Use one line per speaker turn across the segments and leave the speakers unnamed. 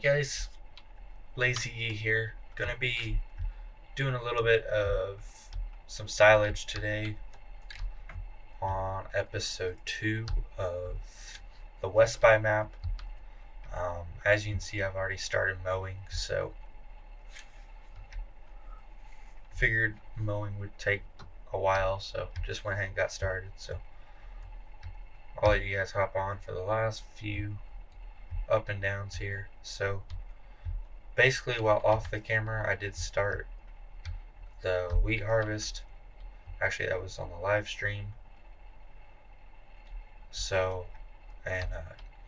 Hey guys, Lazy E here. Gonna be doing a little bit of some silage today on episode 2 of the Westby map. As you can see, I've already started mowing, so figured mowing would take a while, so just went ahead and got started. So I'll let you guys hop on for the last few up and downs here. So basically, while off the camera, I did start the wheat harvest. Actually, that was on the live stream. So, and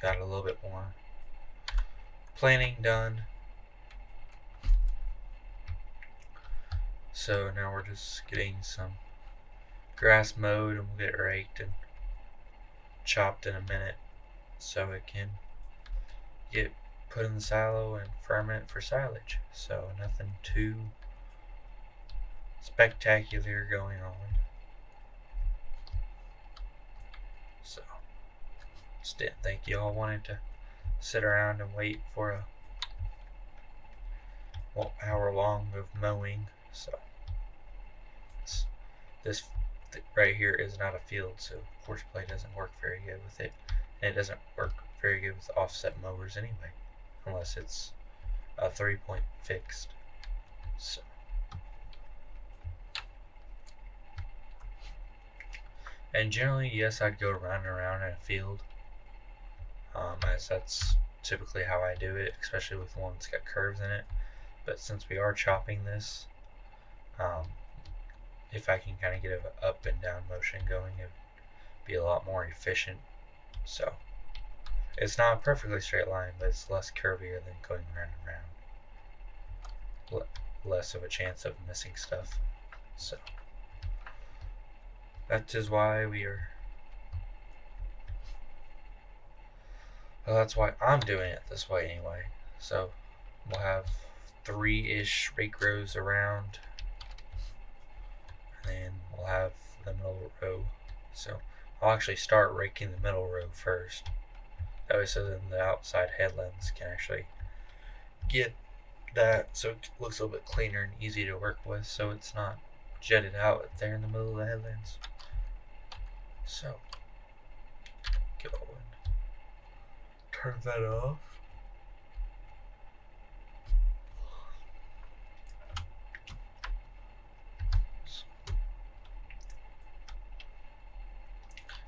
got a little bit more planning done. So now we're just getting some grass mowed, and we'll get raked and chopped in a minute so it can get put in the silo and ferment for silage. So nothing too spectacular going on. So just didn't think y'all wanted to sit around and wait for a hour long of mowing. So this right here is not a field, so horseplay doesn't work very good with it, and it doesn't work very good with offset mowers anyway, unless it's a 3-point fixed. So and generally, yes, I'd go round and around in a field, as that's typically how I do it, especially with one that's got curves in it. But since we are chopping this, if I can kind of get an up and down motion going, it would be a lot more efficient. So it's not a perfectly straight line, but it's less curvier than going round and round. Less of a chance of missing stuff. So that is why that's why I'm doing it this way anyway. So we'll have 3-ish rake rows around, and then we'll have the middle row. So I'll actually start raking the middle row first. That way, so then the outside headlands can actually get that, so it looks a little bit cleaner and easy to work with, so it's not jetted out there in the middle of the headlands. So go and turn that off.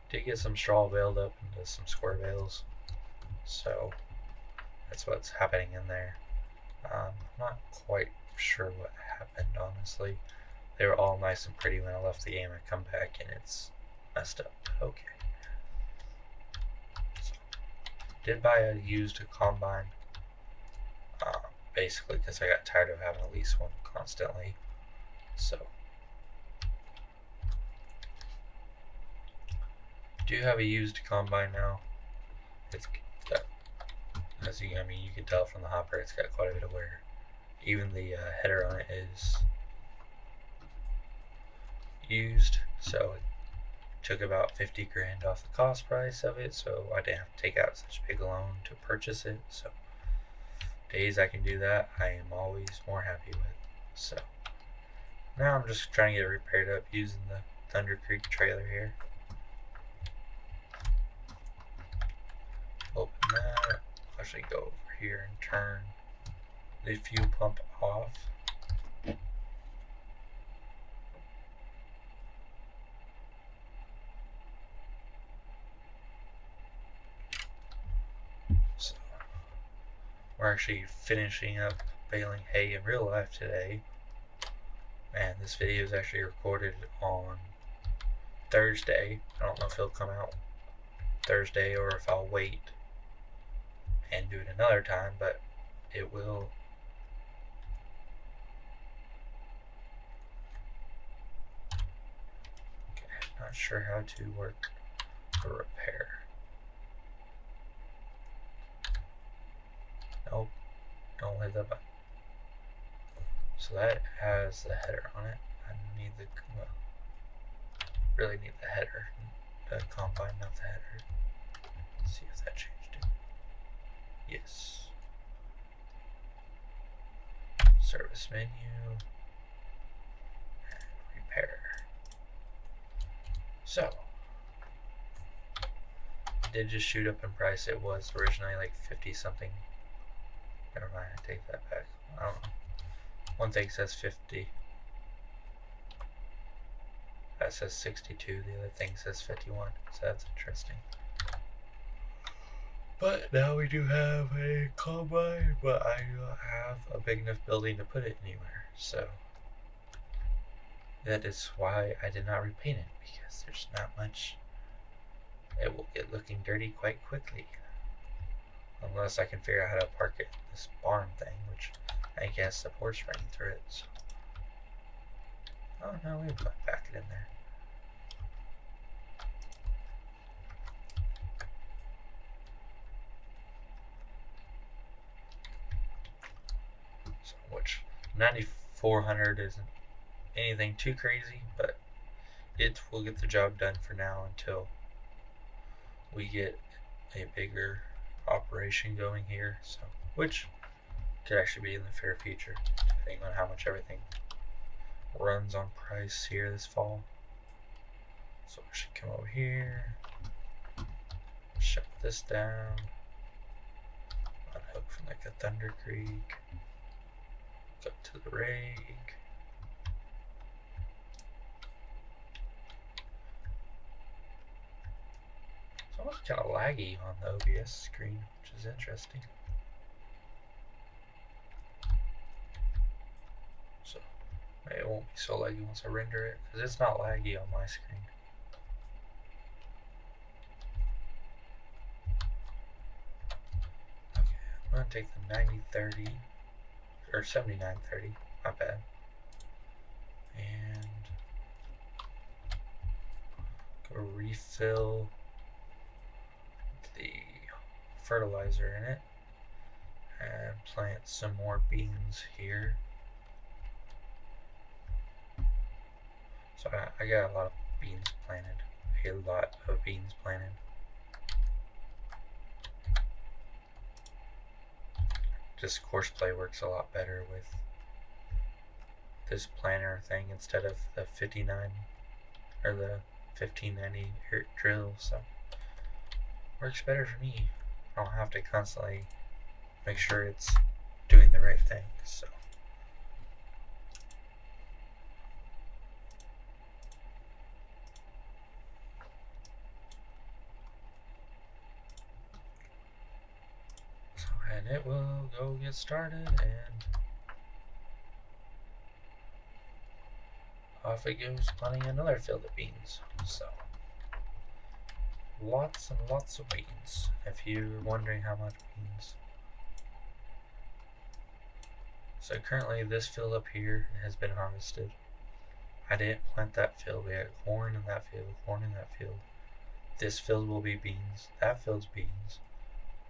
Did get some straw baled up into some square bales, so that's what's happening in there. I'm not quite sure what happened, honestly. They were all nice and pretty when I left the game. I come back and it's messed up. Okay. So, did buy a used combine, basically because I got tired of having at least one constantly. So do have a used combine now. It's got, you can tell from the hopper, it's got quite a bit of wear. Even the header on it is used, so it took about 50 grand off the cost price of it, so I didn't have to take out such a big loan to purchase it. So days I can do that, I am always more happy with. So now I'm just trying to get it repaired up using the Thunder Creek trailer here. Open that. I'll actually go over here and turn the fuel pump off. So we're actually finishing up baling hay in real life today, and this video is actually recorded on Thursday. I don't know if it'll come out Thursday or if I'll wait and do it another time, but it will. Okay, not sure how to work the repair. Nope, don't hit the button. So that has the header on it. I need really need the header, the combine, not the header. Let's see if that changed it. Yes. service menu, and repair. So, it did just shoot up in price. It was originally like 50 something. Never mind, I take that back. I don't know. One thing says 50. That says 62. The other thing says 51. So that's interesting. But now we do have a combine, but I do not have a big enough building to put it anywhere. So that is why I did not repaint it, because there's not much. It will get looking dirty quite quickly. Unless I can figure out how to park it in this barn thing, which I guess supports running through it. So. Oh no, we can back it in there. So, which 9400 isn't anything too crazy, but it will get the job done for now until we get a bigger operation going here. So, which could actually be in the fair future, depending on how much everything runs on price here this fall. So we should come over here, shut this down, unhook from like a Thunder Creek, go to the rig. It's almost kind of laggy on the OBS screen, which is interesting. So maybe it won't be so laggy once I render it, because it's not laggy on my screen. Okay, I'm going to take the 9030, or 7930, not bad. And go refill the fertilizer in it and plant some more beans here. So I got a lot of beans planted. A lot of beans planted. Just courseplay works a lot better with this planter thing instead of the 59 or the 1590 drill. So works better for me. I don't have to constantly make sure it's doing the right thing. So and it will go get started, and off it goes planting another field of beans. So lots and lots of beans, if you're wondering how much beans. So currently this field up here has been harvested. I didn't plant that field. We had corn in that field, corn in that field. This field will be beans, that field's beans,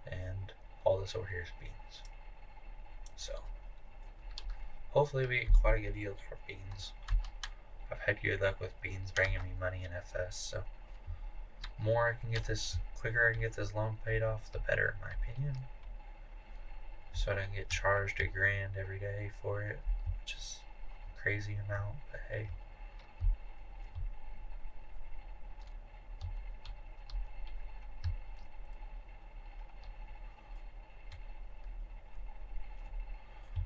and all this over here is beans. So hopefully we get quite a good yield for beans. I've had good luck with beans bringing me money in FS, so more I can get this, quicker I can get this loan paid off, the better in my opinion. So I don't get charged $1,000 every day for it, which is a crazy amount, but hey.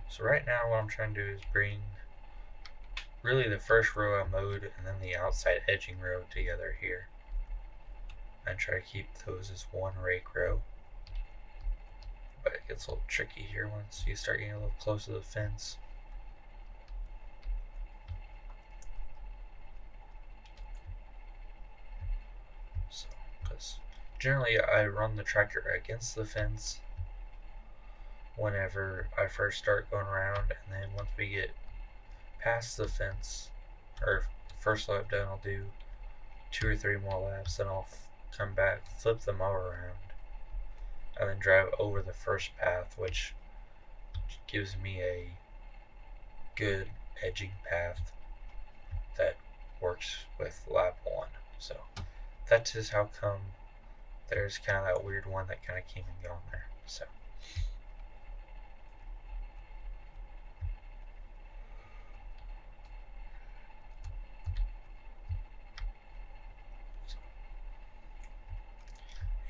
So right now what I'm trying to do is bring really the first row I mowed and then the outside edging row together here. And try to keep those as one rake row. But it gets a little tricky here once you start getting a little close to the fence. So, because generally I run the tractor against the fence whenever I first start going around, and then once we get past the fence, or first lap done, I'll do 2 or 3 more laps, then I'll come back, flip the mower around, and then drive over the first path, which gives me a good edging path that works with lap 1. So that is how come there's kind of that weird one that kind of came and gone there. So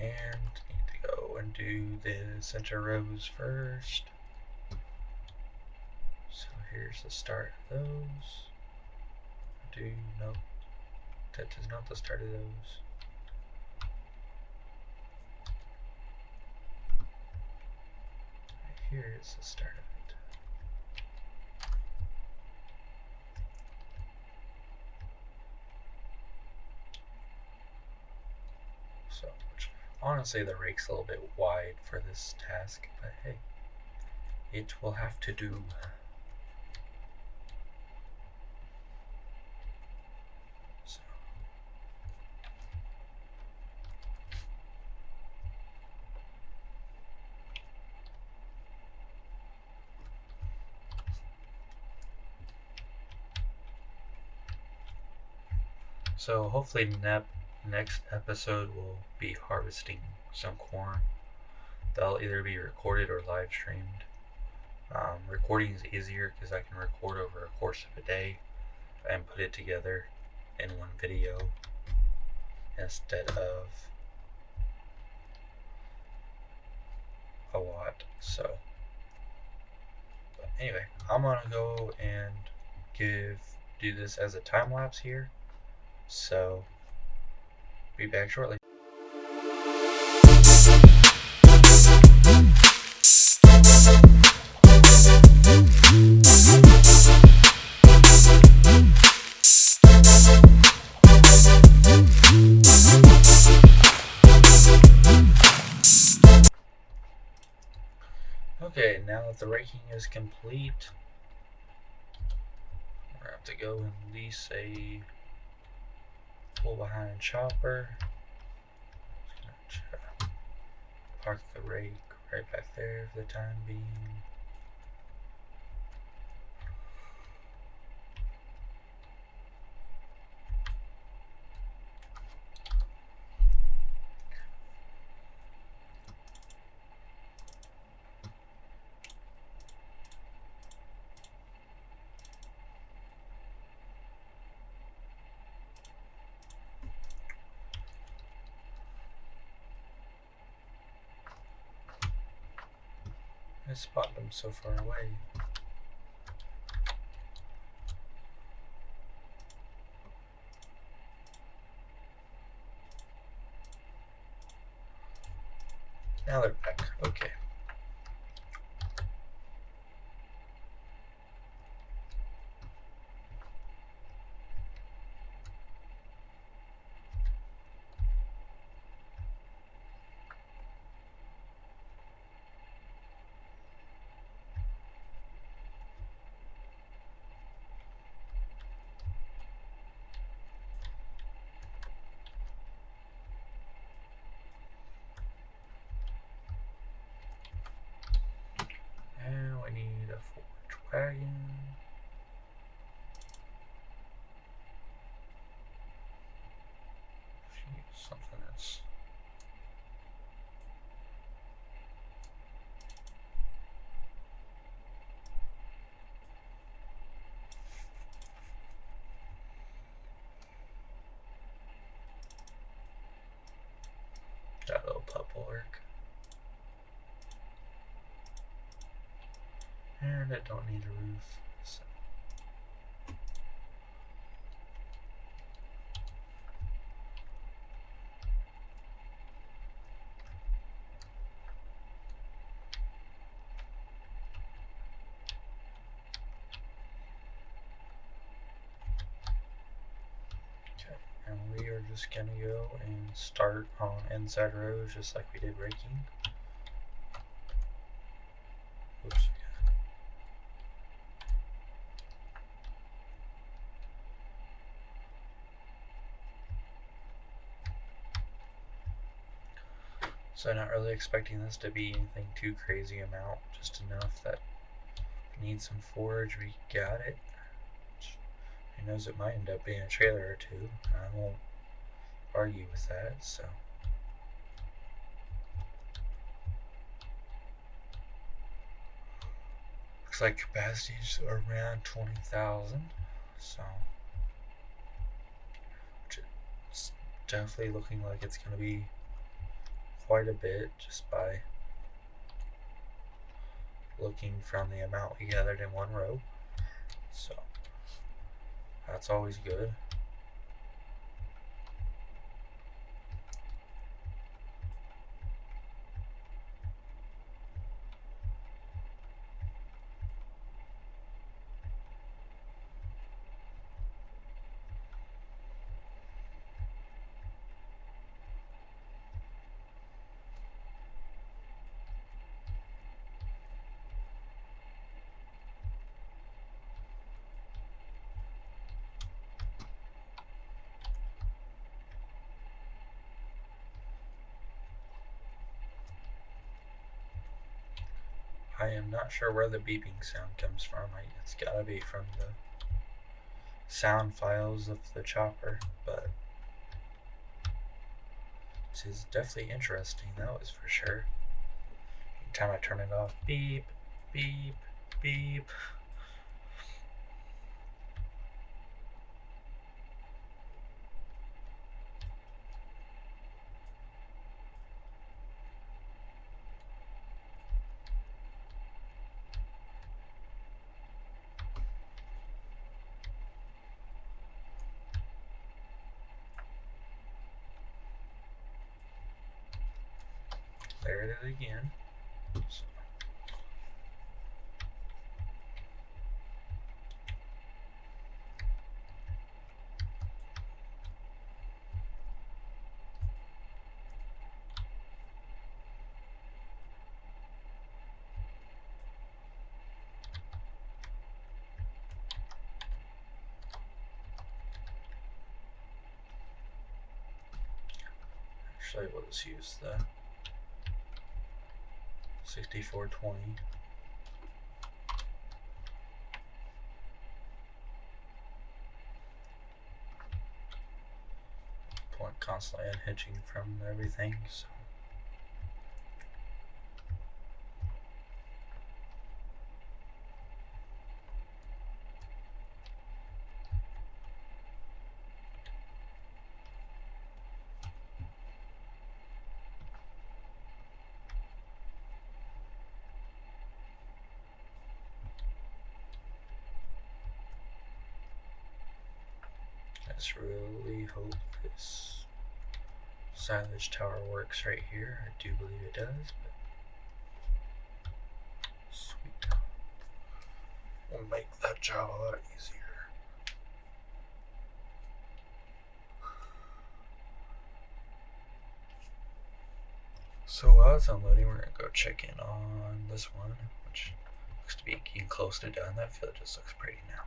And need to go and do the center rows first. So here's the start of those. No, that is not the start of those. Right here is the start of it. So, honestly, the rake's a little bit wide for this task, but hey, it will have to do. So hopefully next episode will be harvesting some corn. That'll either be recorded or live streamed. Recording is easier because I can record over a course of a day and put it together in one video instead of a lot. So, but anyway, I'm gonna go and do this as a time lapse here. So, be back shortly. Okay, now that the raking is complete, we're gonna have to go and lease a pull behind chopper. Just gonna park the rake right back there for the time being. I spot them so far away. Now they're back. Okay. And we need a forge wagon. Something that's that little pup will work. And it don't need a roof. So. Okay, and we are just gonna go and start on inside rows just like we did raking. Oops. So not really expecting this to be anything too crazy amount, just enough that if we need some forage, we got it. Who knows, it might end up being a trailer or two. I won't argue with that, so. Looks like capacities are around 20,000, so. Which it's definitely looking like it's going to be quite a bit just by looking from the amount we gathered in one row. So that's always good. I am not sure where the beeping sound comes from. It's gotta be from the sound files of the chopper, but this is definitely interesting, that was for sure. Every time I turn it off, beep, beep, beep. There it is again. So. Actually, we'll just use the 6420. Point constantly unhitching from everything, so. I just really hope this silage tower works right here. I do believe it does, but sweet. We'll make that job a lot easier. So while it's unloading, we're gonna go check in on this one, which looks to be getting close to done. That field just looks pretty now.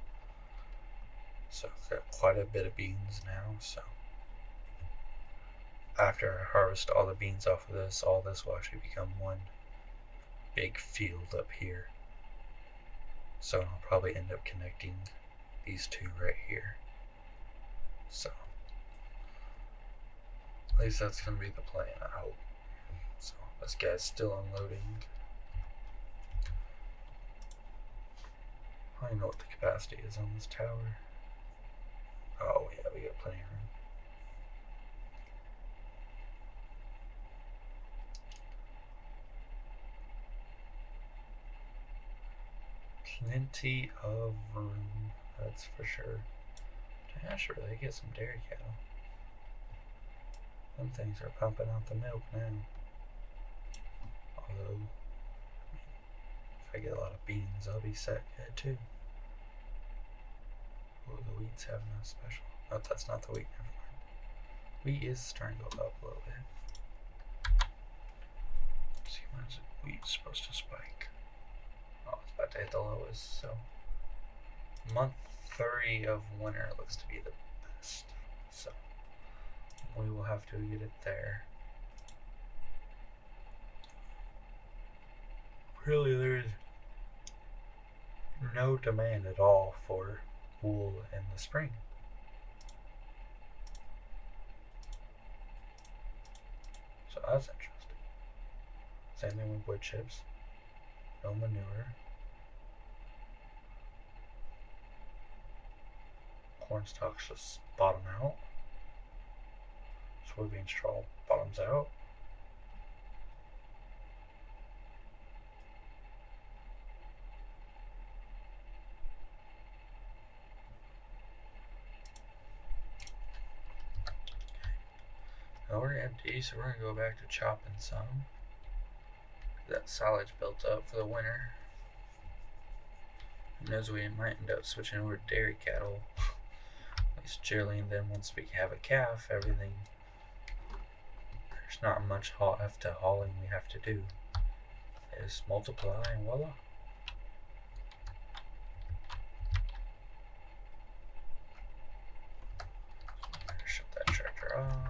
So I've got quite a bit of beans now, so after I harvest all the beans off of this, all this will actually become one big field up here. So I'll probably end up connecting these two right here. So at least that's gonna be the plan, I hope. So this guy's still unloading. I don't even know what the capacity is on this tower. Oh yeah, we got plenty of room. Plenty of room, that's for sure. I should really get some dairy cattle. Them things are pumping out the milk now. Although, if I get a lot of beans, I'll be set good too. Oh, the wheat's having a special. Oh, that's not the wheat, never mind. Wheat is starting to go up a little bit. Let's see, when is it? Wheat's supposed to spike? Oh, it's about to hit the lowest, so. Month 30 of winter looks to be the best. So, we will have to get it there. Really, there's no demand at all for wool in the spring. So that's interesting. Same thing with wood chips. No manure. Corn stalks just bottom out. Soybean straw bottoms out. we're empty, so we're gonna go back to chopping some. That silage built up for the winter. Who knows, we might end up switching over to dairy cattle. At least generally, and then once we have a calf, everything, there's not much after hauling we have to do. They just multiply and voila. Shut that tractor off.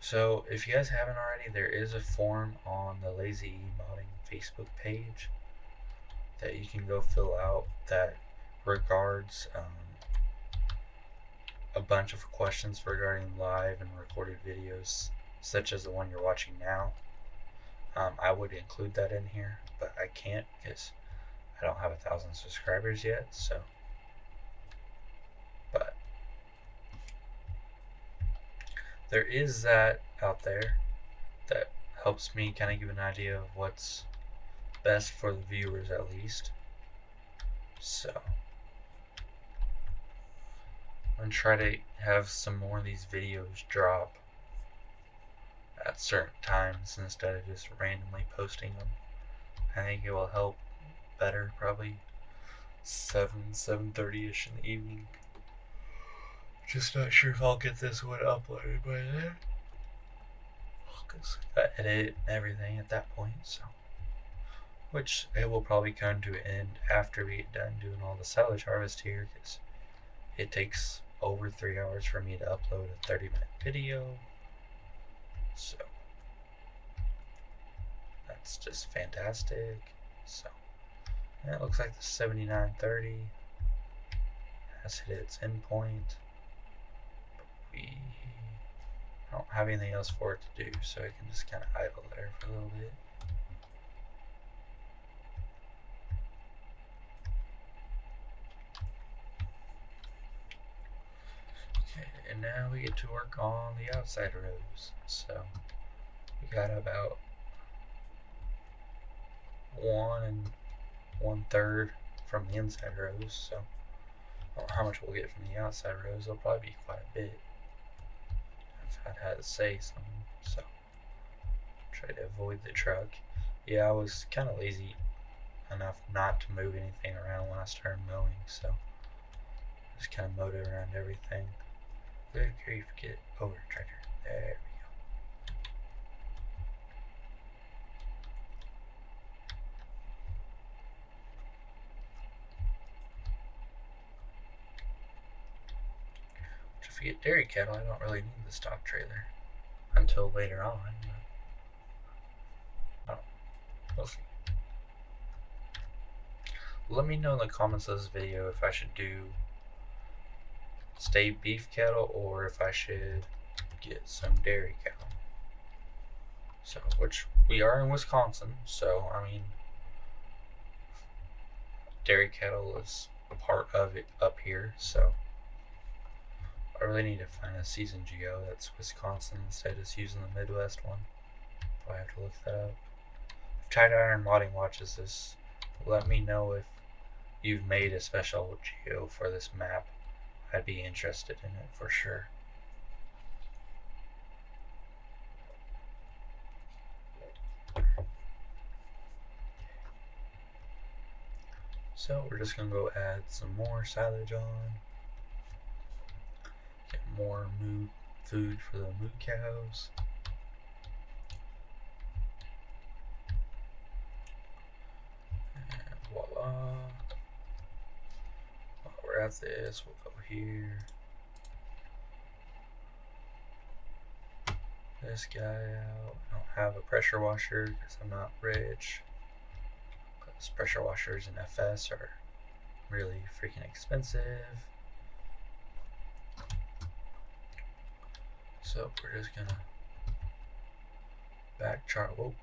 So if you guys haven't already, there is a form on the Lazy E Modding Facebook page that you can go fill out that regards a bunch of questions regarding live and recorded videos, such as the one you're watching now. I would include that in here, but I can't because I don't have 1,000 subscribers yet. So, but there is that out there that helps me kind of give an idea of what's best for the viewers, at least. So I'm gonna try to have some more of these videos drop at certain times instead of just randomly posting them. I think it will help better, probably 7:30ish in the evening. Just not sure if I'll get this one uploaded by then, because I edit and everything at that point. So, which it will probably come to an end after we get done doing all the silage harvest here, because it takes over 3 hours for me to upload a 30-minute video. So that's just fantastic. So and it looks like the 7930 has hit its endpoint. We don't have anything else for it to do, so I can just kind of idle there for a little bit. Okay, and now we get to work on the outside rows. So we got about 1 1/3 from the inside rows, so I don't know how much we'll get from the outside rows. It'll probably be quite a bit if I'd had to say something. So try to avoid the truck. Yeah, I was kind of lazy enough not to move anything around when I started mowing, so just kind of mowed around everything. Good grief, get over tractor. There we go. If we get dairy cattle, I don't really need the stock trailer until later on. But, we'll see. Let me know in the comments of this video if I should do stay beef cattle or if I should get some dairy cattle. So, which we are in Wisconsin, so I mean, dairy cattle is a part of it up here, so I really need to find a season geo that's Wisconsin instead of just using the Midwest one. I have to look that up. If Tight Iron Modding watches this, let me know if you've made a special geo for this map. I'd be interested in it for sure. So we're just gonna go add some more silage on. Get more food for the moo cows. And voila. While we're at this, we'll go here. This guy out. I don't have a pressure washer because I'm not rich. Because pressure washers in FS are really freaking expensive. So we're just gonna back chart. Whoa,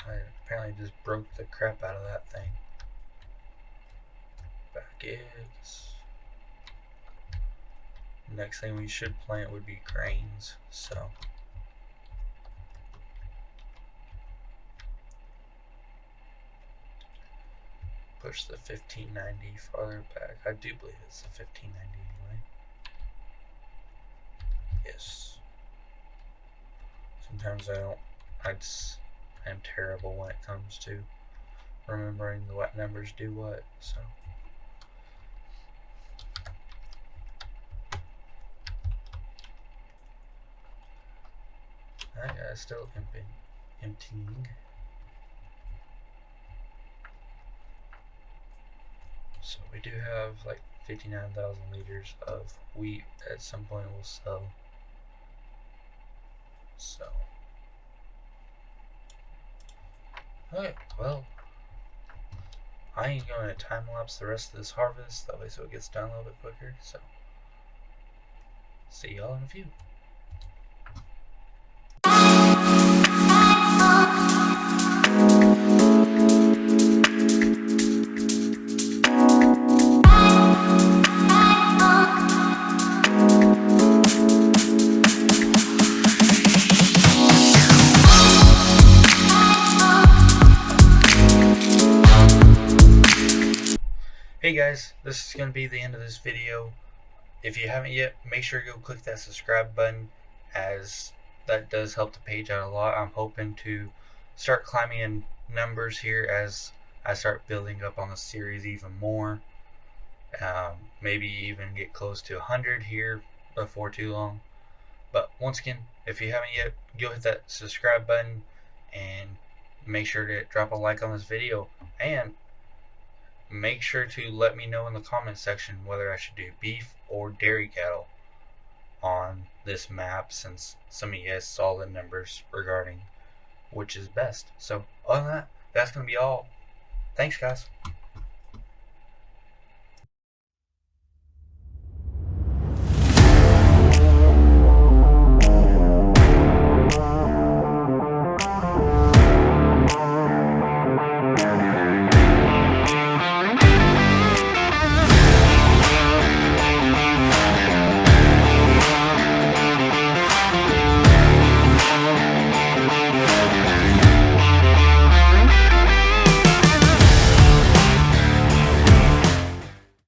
I apparently just broke the crap out of that thing. Back eggs. Next thing we should plant would be grains. So push the 1590 farther back. I do believe it's the 1590 anyway. Yes. Sometimes I'm terrible when it comes to remembering what numbers do what, so. That guy's still emptying. So we do have like 59,000 liters of wheat at some point we'll sell. So. Okay, well, I ain't going to time lapse the rest of this harvest, that way so it gets done a little bit quicker. So, see y'all in a few. Hey guys, this is going to be the end of this video. If you haven't yet, make sure you go click that subscribe button, as that does help the page out a lot. I'm hoping to start climbing in numbers here as I start building up on the series even more. Maybe even get close to 100 here before too long. But once again, if you haven't yet, go hit that subscribe button and make sure to drop a like on this video, and make sure to let me know in the comment section whether I should do beef or dairy cattle on this map, since some of you guys saw the numbers regarding which is best. So other than that, that's going to be all. Thanks guys.